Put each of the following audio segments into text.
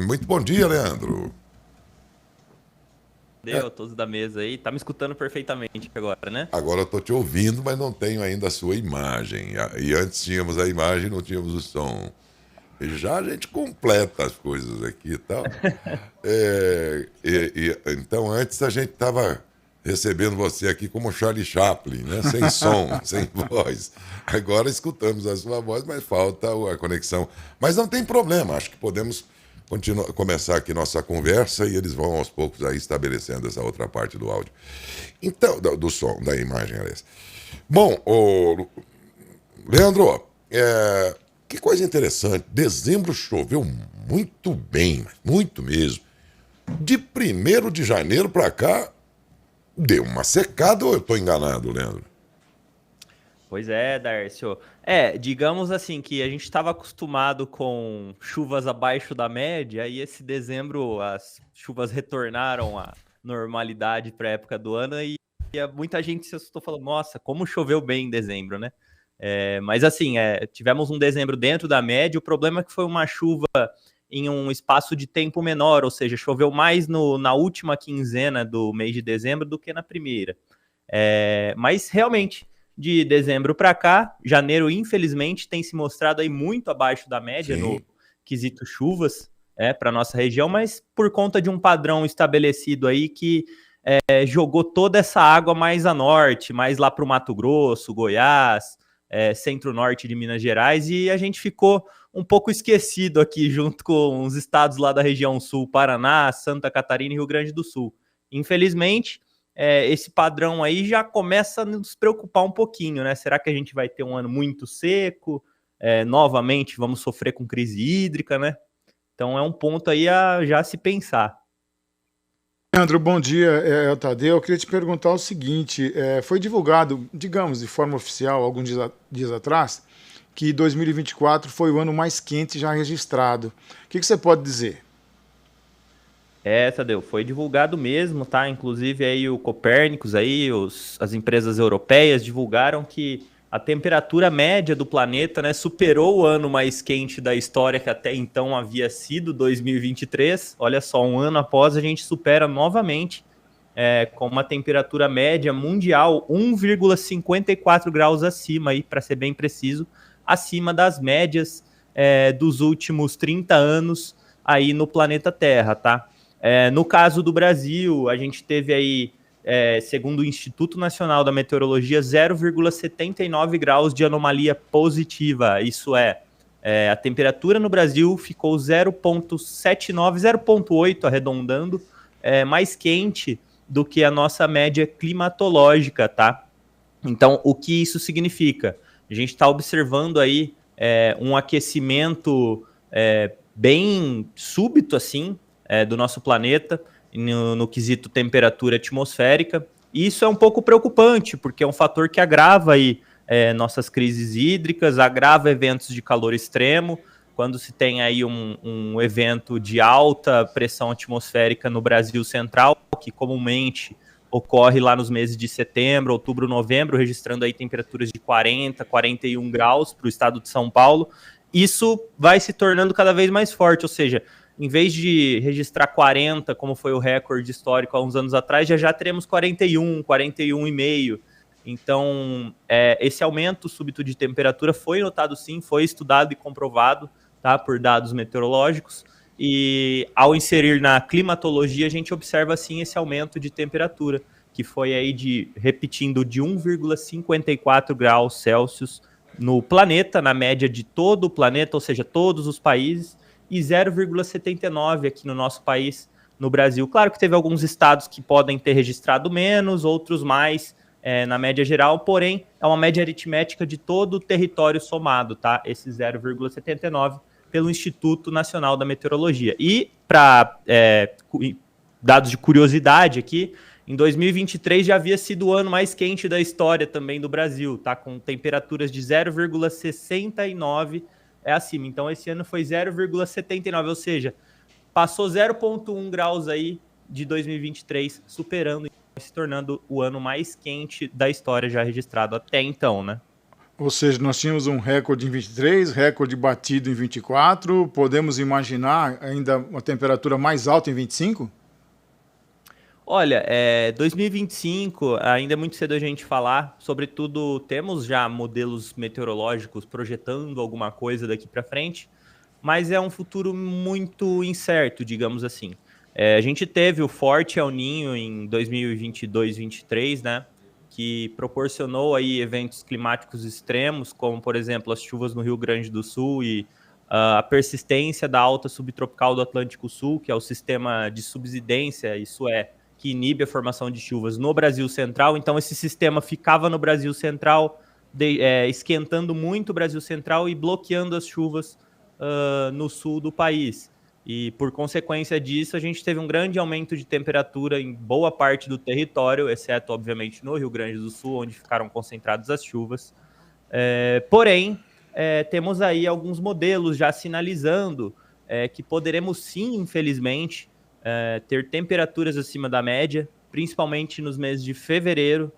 Muito bom dia, Leandro. É, Deu, todos da mesa aí. Tá me escutando perfeitamente agora, né? agora eu estou te ouvindo, mas não tenho ainda a sua imagem. E antes tínhamos a imagem, não tínhamos o som. E já a gente completa as coisas aqui e tal. Então, antes a gente estava recebendo você aqui como Charlie Chaplin, né? Sem som, sem voz. Agora escutamos a sua voz, mas falta a conexão. Mas não tem problema, acho que podemos começar aqui nossa conversa e eles vão aos poucos aí estabelecendo essa outra parte do áudio. Então, do som, da imagem, aliás. Bom, Leandro, que coisa interessante. Dezembro choveu muito bem, muito mesmo. De 1º de janeiro para cá, deu uma secada ou eu estou enganado, Leandro? Pois é, Darcio. Digamos assim que a gente estava acostumado com chuvas abaixo da média, e esse dezembro as chuvas retornaram à normalidade para a época do ano e muita gente se assustou falando, nossa, como choveu bem em dezembro, né? Mas assim, tivemos um dezembro dentro da média, o problema é que foi uma chuva em um espaço de tempo menor, ou seja, choveu mais na última quinzena do mês de dezembro do que na primeira. Mas realmente, de dezembro para cá, janeiro, infelizmente, tem se mostrado aí muito abaixo da média no Sim. quesito chuvas para nossa região, mas por conta de um padrão estabelecido aí que jogou toda essa água mais a norte, mais lá para o Mato Grosso, Goiás, centro-norte de Minas Gerais, e a gente ficou um pouco esquecido aqui junto com os estados lá da região sul, Paraná, Santa Catarina e Rio Grande do Sul. Infelizmente, esse padrão aí já começa a nos preocupar um pouquinho, né? Será que a gente vai ter um ano muito seco? Novamente vamos sofrer com crise hídrica, né? Então é um ponto aí a já se pensar. Leandro, bom dia, é o Tadeu. Eu queria te perguntar o seguinte: foi divulgado, digamos, de forma oficial, alguns dias atrás, que 2024 foi o ano mais quente já registrado. O que você pode dizer? Tadeu, foi divulgado mesmo, tá? Inclusive aí o Copérnicos aí, as empresas europeias divulgaram que a temperatura média do planeta, né, superou o ano mais quente da história que até então havia sido 2023. Olha só, um ano após a gente supera novamente com uma temperatura média mundial 1,54 graus acima, aí para ser bem preciso, acima das médias dos últimos 30 anos aí no planeta Terra, tá? No caso do Brasil, a gente teve aí, segundo o Instituto Nacional da Meteorologia, 0,79 graus de anomalia positiva. Isso a temperatura no Brasil ficou 0,79, 0,8 arredondando, mais quente do que a nossa média climatológica, tá? Então, o que isso significa? A gente está observando aí um aquecimento bem súbito, assim, do nosso planeta, no quesito temperatura atmosférica. E isso é um pouco preocupante, porque é um fator que agrava aí nossas crises hídricas, agrava eventos de calor extremo. Quando se tem aí um evento de alta pressão atmosférica no Brasil Central, que comumente ocorre lá nos meses de setembro, outubro, novembro, registrando aí temperaturas de 40, 41 graus para o estado de São Paulo, isso vai se tornando cada vez mais forte, ou seja, em vez de registrar 40, como foi o recorde histórico há uns anos atrás, já teremos 41, 41,5. Então, esse aumento súbito de temperatura foi notado sim, foi estudado e comprovado, tá, por dados meteorológicos, e ao inserir na climatologia, a gente observa sim esse aumento de temperatura, que foi aí repetindo, de 1,54 graus Celsius no planeta, na média de todo o planeta, ou seja, todos os países, e 0,79 aqui no nosso país, no Brasil. Claro que teve alguns estados que podem ter registrado menos, outros mais, na média geral, porém, é uma média aritmética de todo o território somado, tá? Esse 0,79 pelo Instituto Nacional da Meteorologia. E, para dados de curiosidade aqui, em 2023 já havia sido o ano mais quente da história também do Brasil, tá? Com temperaturas de 0,69 acima. Então esse ano foi 0,79, ou seja, passou 0,1 graus aí de 2023, superando e se tornando o ano mais quente da história já registrado até então, né? Ou seja, nós tínhamos um recorde em 23, recorde batido em 24. Podemos imaginar ainda uma temperatura mais alta em 25? Olha, 2025 ainda é muito cedo a gente falar. Sobretudo, temos já modelos meteorológicos projetando alguma coisa daqui para frente, mas é um futuro muito incerto, digamos assim. A gente teve o forte El Niño em 2022-23, né, que proporcionou aí eventos climáticos extremos, como, por exemplo, as chuvas no Rio Grande do Sul e a persistência da alta subtropical do Atlântico Sul, que é o sistema de subsidência, isso que inibe a formação de chuvas no Brasil Central. Então, esse sistema ficava no Brasil Central, esquentando muito o Brasil Central e bloqueando as chuvas no sul do país. E, por consequência disso, a gente teve um grande aumento de temperatura em boa parte do território, exceto, obviamente, no Rio Grande do Sul, onde ficaram concentradas as chuvas. Porém, temos aí alguns modelos já sinalizando que poderemos sim, infelizmente, ter temperaturas acima da média, principalmente nos meses de fevereiro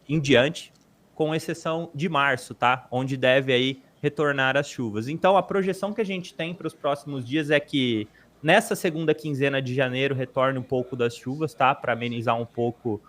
em diante, com exceção de março, tá? Onde deve aí retornar as chuvas. Então, a projeção que a gente tem para os próximos dias é que nessa segunda quinzena de janeiro retorne um pouco das chuvas, tá? Para amenizar um pouco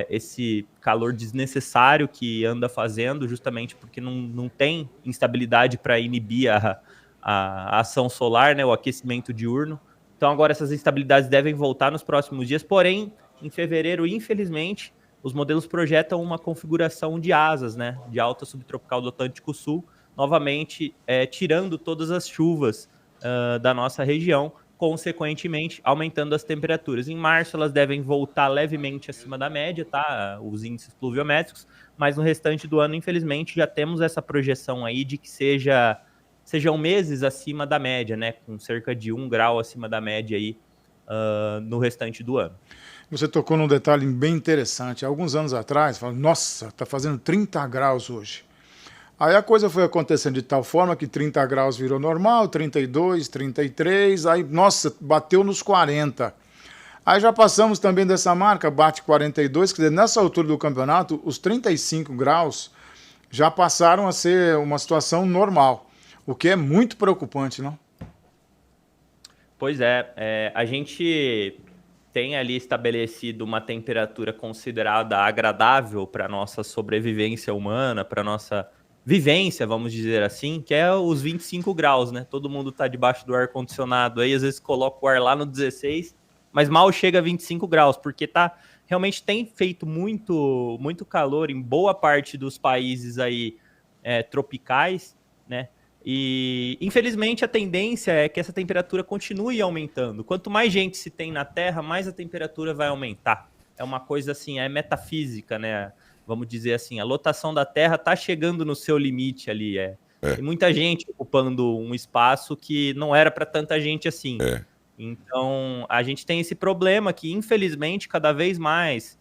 esse calor desnecessário que anda fazendo, justamente porque não tem instabilidade para inibir a ação solar, né? O aquecimento diurno. Então, agora essas instabilidades devem voltar nos próximos dias, porém, em fevereiro, infelizmente, os modelos projetam uma configuração de asas, né, de alta subtropical do Atlântico Sul, novamente tirando todas as chuvas da nossa região, consequentemente, aumentando as temperaturas. Em março, elas devem voltar levemente acima da média, tá, os índices pluviométricos, mas no restante do ano, infelizmente, já temos essa projeção aí de que sejam meses acima da média, né, com cerca de 1 grau acima da média aí no restante do ano. Você tocou num detalhe bem interessante. Alguns anos atrás, falando, nossa, está fazendo 30 graus hoje. Aí a coisa foi acontecendo de tal forma que 30 graus virou normal, 32, 33, aí, nossa, bateu nos 40. Aí já passamos também dessa marca, bate 42, quer dizer, nessa altura do campeonato, os 35 graus já passaram a ser uma situação normal, o que é muito preocupante, não? Pois é, a gente tem ali estabelecido uma temperatura considerada agradável para a nossa sobrevivência humana, para a nossa vivência, vamos dizer assim, que é os 25 graus, né? Todo mundo está debaixo do ar-condicionado aí, às vezes coloca o ar lá no 16, mas mal chega a 25 graus, porque realmente tem feito muito, muito calor em boa parte dos países aí tropicais, né? E, infelizmente, a tendência é que essa temperatura continue aumentando. Quanto mais gente se tem na Terra, mais a temperatura vai aumentar. É uma coisa assim, metafísica, né? Vamos dizer assim, a lotação da Terra está chegando no seu limite ali. Tem muita gente ocupando um espaço que não era para tanta gente assim. Então, a gente tem esse problema que, infelizmente, cada vez mais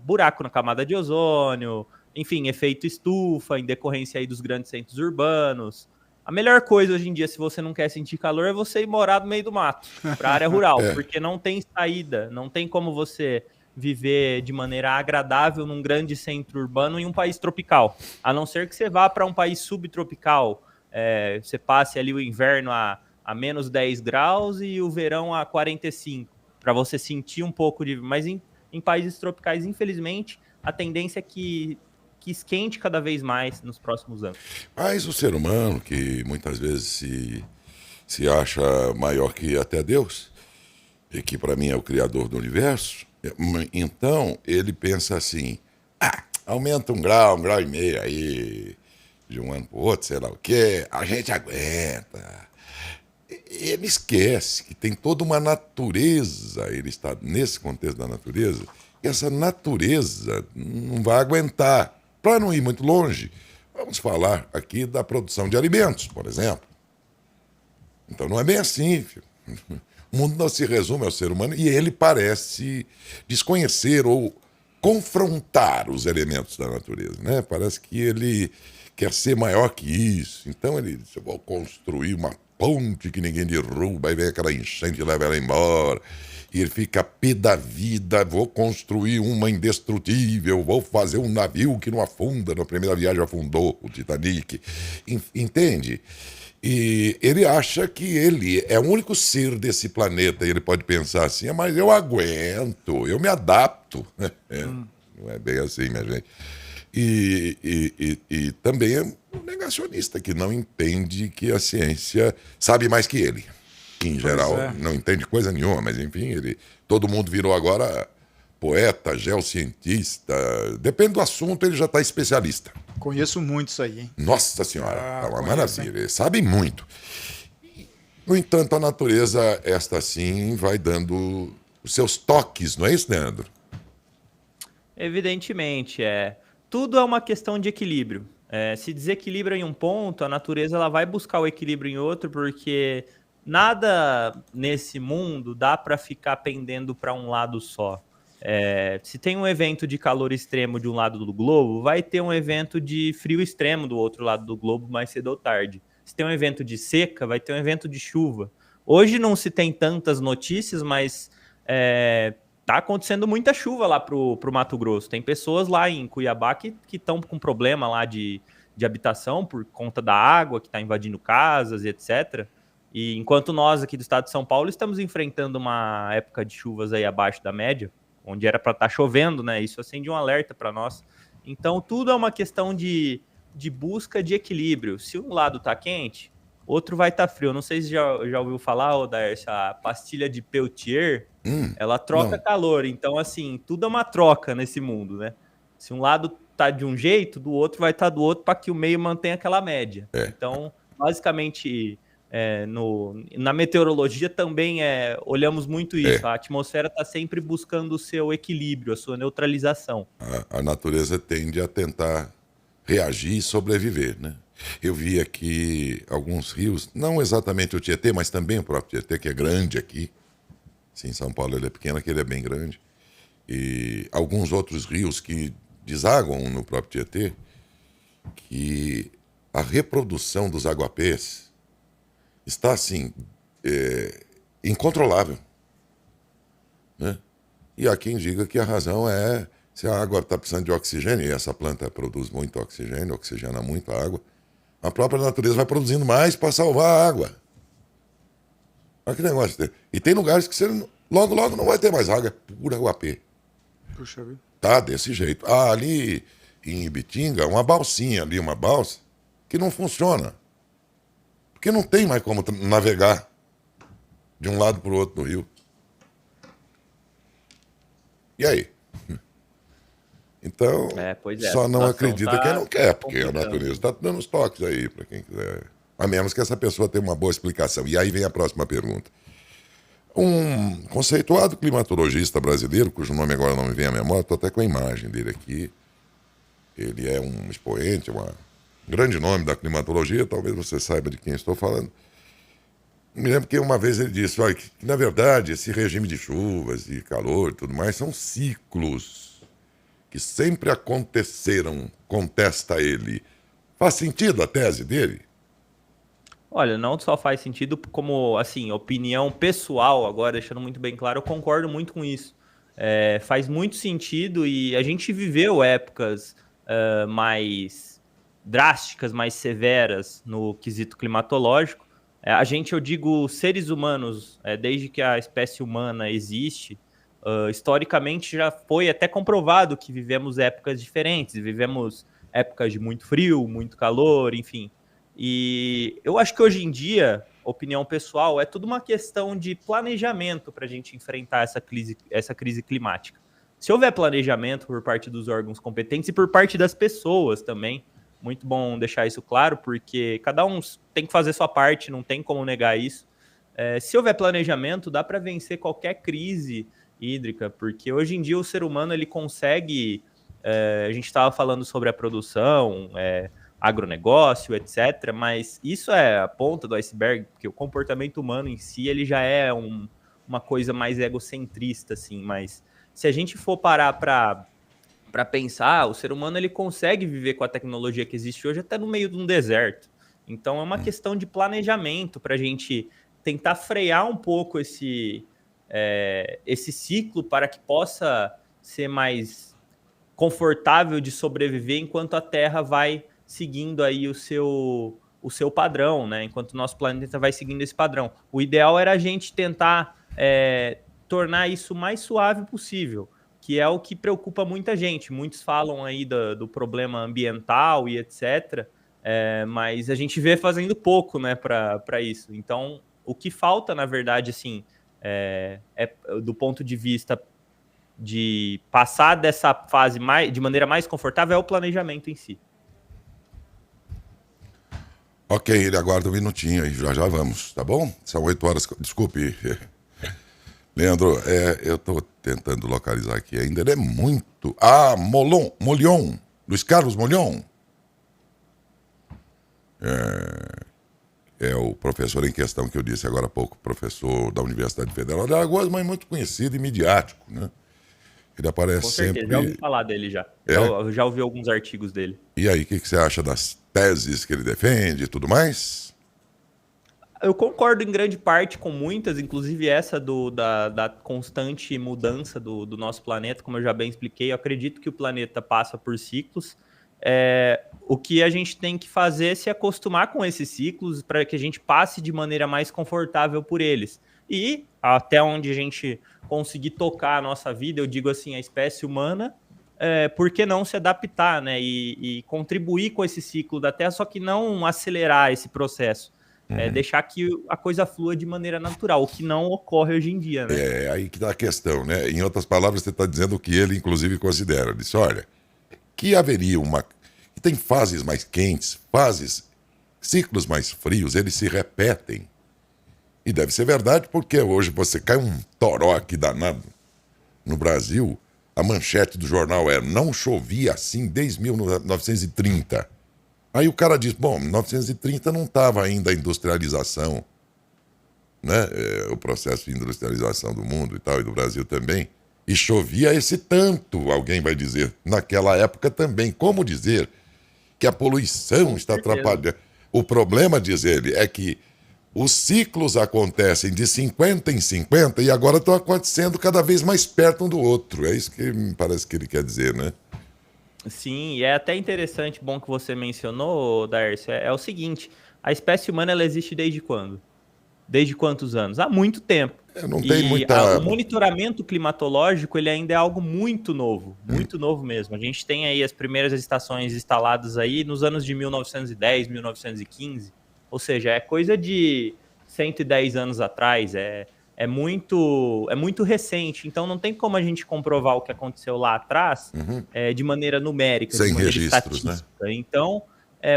buraco na camada de ozônio, enfim, efeito estufa em decorrência aí dos grandes centros urbanos. A melhor coisa hoje em dia, se você não quer sentir calor, é você ir morar no meio do mato, para a área rural, porque não tem saída, não tem como você viver de maneira agradável num grande centro urbano em um país tropical, a não ser que você vá para um país subtropical, você passe ali o inverno a menos 10 graus e o verão a 45, para você sentir um pouco de... Mas em países tropicais, infelizmente, a tendência é que esquente cada vez mais nos próximos anos. Mas o ser humano, que muitas vezes se acha maior que até Deus, e que para mim é o criador do universo, então ele pensa assim, aumenta 1 grau, 1,5 graus aí, de um ano para o outro, sei lá o quê, a gente aguenta. Ele esquece que tem toda uma natureza, ele está nesse contexto da natureza, e essa natureza não vai aguentar. Para não ir muito longe, vamos falar aqui da produção de alimentos, por exemplo. Então não é bem assim, filho. O mundo não se resume ao ser humano e ele parece desconhecer ou confrontar os elementos da natureza, né? Parece que ele quer ser maior que isso. Então ele diz, eu vou construir uma ponte que ninguém derruba, aí vem aquela enchente e leva ela embora. E ele fica pé da vida, vou construir uma indestrutível, vou fazer um navio que não afunda. Na primeira viagem afundou o Titanic. Entende? E ele acha que ele é o único ser desse planeta. E ele pode pensar assim, mas eu aguento, eu me adapto. Não é bem assim, minha gente. E também é um negacionista que não entende que a ciência sabe mais que ele. Em geral, não entende coisa nenhuma, mas enfim, todo mundo virou agora poeta, geocientista. Depende do assunto, ele já está especialista. Conheço muito isso aí, hein? Nossa Senhora, é uma conheço, maravilha. Eles sabem muito. No entanto, a natureza, esta sim, vai dando os seus toques, não é isso, Leandro? Evidentemente, tudo é uma questão de equilíbrio. Se desequilibra em um ponto, a natureza ela vai buscar o equilíbrio em outro, porque nada nesse mundo dá para ficar pendendo para um lado só. Se tem um evento de calor extremo de um lado do globo, vai ter um evento de frio extremo do outro lado do globo mais cedo ou tarde. Se tem um evento de seca, vai ter um evento de chuva. Hoje não se tem tantas notícias, mas tá acontecendo muita chuva lá pro Mato Grosso. Tem pessoas lá em Cuiabá que estão com problema lá de habitação por conta da água que está invadindo casas e etc. E enquanto nós aqui do estado de São Paulo estamos enfrentando uma época de chuvas aí abaixo da média, onde era para estar chovendo, né? Isso acende um alerta para nós. Então tudo é uma questão de busca de equilíbrio. Se um lado está quente, outro vai estar frio. Não sei se já ouviu falar, Odair, a pastilha de Peltier, ela troca calor. Então, assim, tudo é uma troca nesse mundo, né? Se um lado tá de um jeito, do outro vai estar do outro para que o meio mantenha aquela média. Então, basicamente, na meteorologia também olhamos muito isso. A atmosfera está sempre buscando o seu equilíbrio, a sua neutralização. A natureza tende a tentar reagir e sobreviver, né? Eu vi aqui alguns rios, não exatamente o Tietê, mas também o próprio Tietê, que é grande aqui. Sim, em São Paulo ele é pequeno, aqui ele é bem grande. E alguns outros rios que desaguam no próprio Tietê, que a reprodução dos aguapés está, assim, incontrolável. Né? E há quem diga que a razão é se a água está precisando de oxigênio, e essa planta produz muito oxigênio, oxigena muito a água, a própria natureza vai produzindo mais para salvar a água. Olha que negócio. E tem lugares que você logo não vai ter mais água, é pura aguapé. Puxa vida. Tá desse jeito. Ali em Ibitinga, uma balsinha ali, uma balsa, que não funciona. Porque não tem mais como navegar de um lado para o outro do rio. E aí? Então, só não acredita quem não quer, porque a natureza está dando os toques aí para quem quiser. A menos que essa pessoa tenha uma boa explicação. E aí vem a próxima pergunta. Um conceituado climatologista brasileiro, cujo nome agora não me vem à memória, estou até com a imagem dele aqui. Ele é um expoente, um grande nome da climatologia, talvez você saiba de quem estou falando. Me lembro que uma vez ele disse, olha, que na verdade esse regime de chuvas e calor e tudo mais são ciclos que sempre aconteceram, contesta ele. Faz sentido a tese dele? Olha, não só faz sentido como, assim, opinião pessoal, agora deixando muito bem claro, eu concordo muito com isso. Faz muito sentido e a gente viveu épocas mais drásticas, mais severas no quesito climatológico. Eu digo seres humanos, desde que a espécie humana existe, historicamente já foi até comprovado que vivemos épocas diferentes, vivemos épocas de muito frio, muito calor, enfim. E eu acho que hoje em dia, opinião pessoal, é tudo uma questão de planejamento para a gente enfrentar essa crise climática. Se houver planejamento por parte dos órgãos competentes e por parte das pessoas também, muito bom deixar isso claro, porque cada um tem que fazer sua parte, não tem como negar isso. Se houver planejamento, dá para vencer qualquer crise hídrica, porque hoje em dia o ser humano ele consegue, a gente estava falando sobre a produção, agronegócio, etc., mas isso é a ponta do iceberg, porque o comportamento humano em si ele já é uma coisa mais egocentrista, assim, mas se a gente for parar para pensar, o ser humano ele consegue viver com a tecnologia que existe hoje até no meio de um deserto. Então é uma questão de planejamento para a gente tentar frear um pouco esse ciclo para que possa ser mais confortável de sobreviver enquanto a Terra vai seguindo aí o seu padrão, né? Enquanto o nosso planeta vai seguindo esse padrão. O ideal era a gente tentar tornar isso o mais suave possível, que é o que preocupa muita gente. Muitos falam aí do problema ambiental e etc., mas a gente vê fazendo pouco, né, para isso. Então, o que falta, na verdade, assim, do ponto de vista de passar dessa fase de maneira mais confortável, é o planejamento em si. Ok, ele aguarda um minutinho aí, já vamos, tá bom? São 8 horas, desculpe. Leandro, eu tô tentando localizar aqui ainda, ele é muito... Molion, Luiz Carlos Molion. É o professor em questão que eu disse agora há pouco, professor da Universidade Federal de Alagoas, mas muito conhecido e midiático, né? Ele aparece Com certeza, sempre... já ouvi falar dele já. Já ouvi alguns artigos dele. E aí, o que você acha das teses que ele defende e tudo mais? Eu concordo em grande parte com muitas, inclusive essa da constante mudança do nosso planeta, como eu já bem expliquei. Eu acredito que o planeta passa por ciclos. O que a gente tem que fazer é se acostumar com esses ciclos para que a gente passe de maneira mais confortável por eles. E até onde a gente conseguir tocar a nossa vida, eu digo assim, a espécie humana, por que não se adaptar, né? E contribuir com esse ciclo da Terra, só que não acelerar esse processo. Deixar que a coisa flua de maneira natural, o que não ocorre hoje em dia, né? É aí que está a questão, né? Em outras palavras, você está dizendo o que ele, inclusive, considera. Ele disse, olha, que haveria que tem fases mais quentes, ciclos mais frios, eles se repetem. E deve ser verdade, porque hoje você cai um toró aqui danado no Brasil, a manchete do jornal não chovia assim desde 1930. Aí o cara diz, bom, 1930 não estava ainda a industrialização, né? O processo de industrialização do mundo e tal, e do Brasil também. E chovia esse tanto, alguém vai dizer, naquela época também. Como dizer que a poluição está atrapalhando? O problema, diz ele, é que os ciclos acontecem de 50 em 50 e agora estão acontecendo cada vez mais perto um do outro. É isso que me parece que ele quer dizer, né? Sim, e é até interessante, bom que você mencionou, Darcy, é o seguinte, a espécie humana ela existe desde quando? Desde quantos anos? Há muito tempo. Não tem muita... O monitoramento climatológico ele ainda é algo muito novo mesmo. A gente tem aí as primeiras estações instaladas aí nos anos de 1910, 1915, ou seja, é coisa de 110 anos atrás, é muito recente, então não tem como a gente comprovar o que aconteceu lá atrás de maneira numérica, sem de maneira registros, né? Então,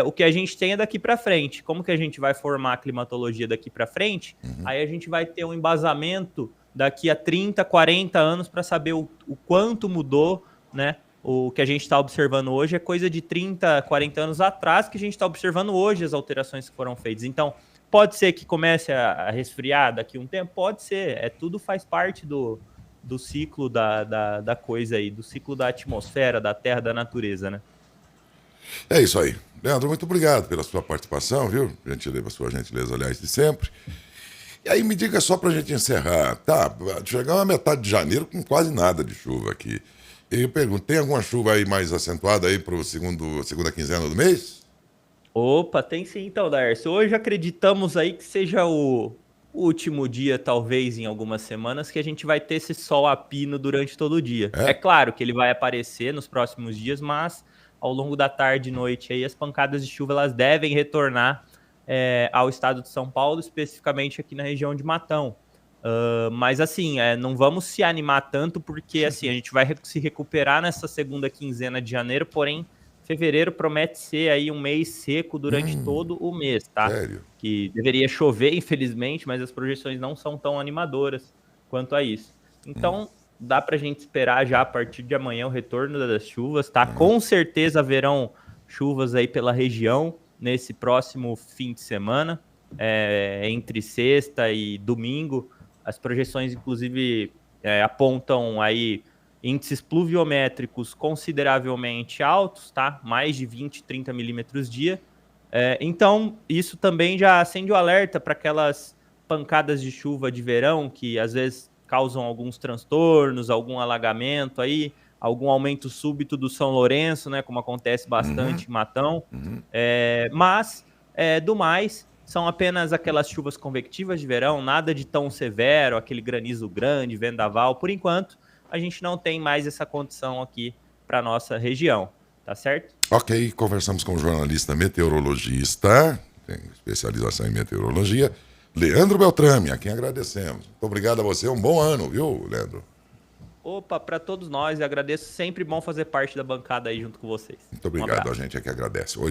o que a gente tem é daqui para frente. Como que a gente vai formar a climatologia daqui para frente? Aí a gente vai ter um embasamento daqui a 30, 40 anos para saber o quanto mudou, né? O que a gente está observando hoje é coisa de 30, 40 anos atrás que a gente está observando hoje as alterações que foram feitas. Então, pode ser que comece a resfriar daqui a um tempo? Pode ser. Tudo faz parte do ciclo da coisa aí, do ciclo da atmosfera, da Terra, da natureza, né? É isso aí. Leandro, muito obrigado pela sua participação, viu? Sua gentileza, aliás, de sempre. E aí me diga só pra gente encerrar. Tá, chegar a metade de janeiro com quase nada de chuva aqui. E eu pergunto, tem alguma chuva aí mais acentuada aí pro segunda quinzena do mês? Opa, tem sim então, Darcy. Hoje acreditamos aí que seja o último dia, talvez em algumas semanas, que a gente vai ter esse sol a pino durante todo o dia. É claro que ele vai aparecer nos próximos dias, mas ao longo da tarde e noite aí as pancadas de chuva elas devem retornar ao estado de São Paulo, especificamente aqui na região de Matão. Mas assim, não vamos se animar tanto, porque assim, a gente vai se recuperar nessa segunda quinzena de janeiro, porém fevereiro promete ser aí um mês seco durante todo o mês, tá? Sério? Que deveria chover, infelizmente, mas as projeções não são tão animadoras quanto a isso. Então, dá pra gente esperar já a partir de amanhã o retorno das chuvas, tá? Com certeza haverão chuvas aí pela região nesse próximo fim de semana, entre sexta e domingo. As projeções, inclusive, apontam aí índices pluviométricos consideravelmente altos, tá? Mais de 20, 30 milímetros dia. Então, isso também já acende o alerta para aquelas pancadas de chuva de verão que às vezes causam alguns transtornos, algum alagamento aí, algum aumento súbito do São Lourenço, né, como acontece bastante em Matão. Mas, do mais, são apenas aquelas chuvas convectivas de verão, nada de tão severo, aquele granizo grande, vendaval. Por enquanto, a gente não tem mais essa condição aqui para nossa região, tá certo? Ok, conversamos com o jornalista meteorologista, tem especialização em meteorologia, Leandro Beltrame, a quem agradecemos. Muito obrigado a você, um bom ano, viu, Leandro? Opa, para todos nós, eu agradeço, sempre bom fazer parte da bancada aí junto com vocês. Muito obrigado, a gente é que agradece.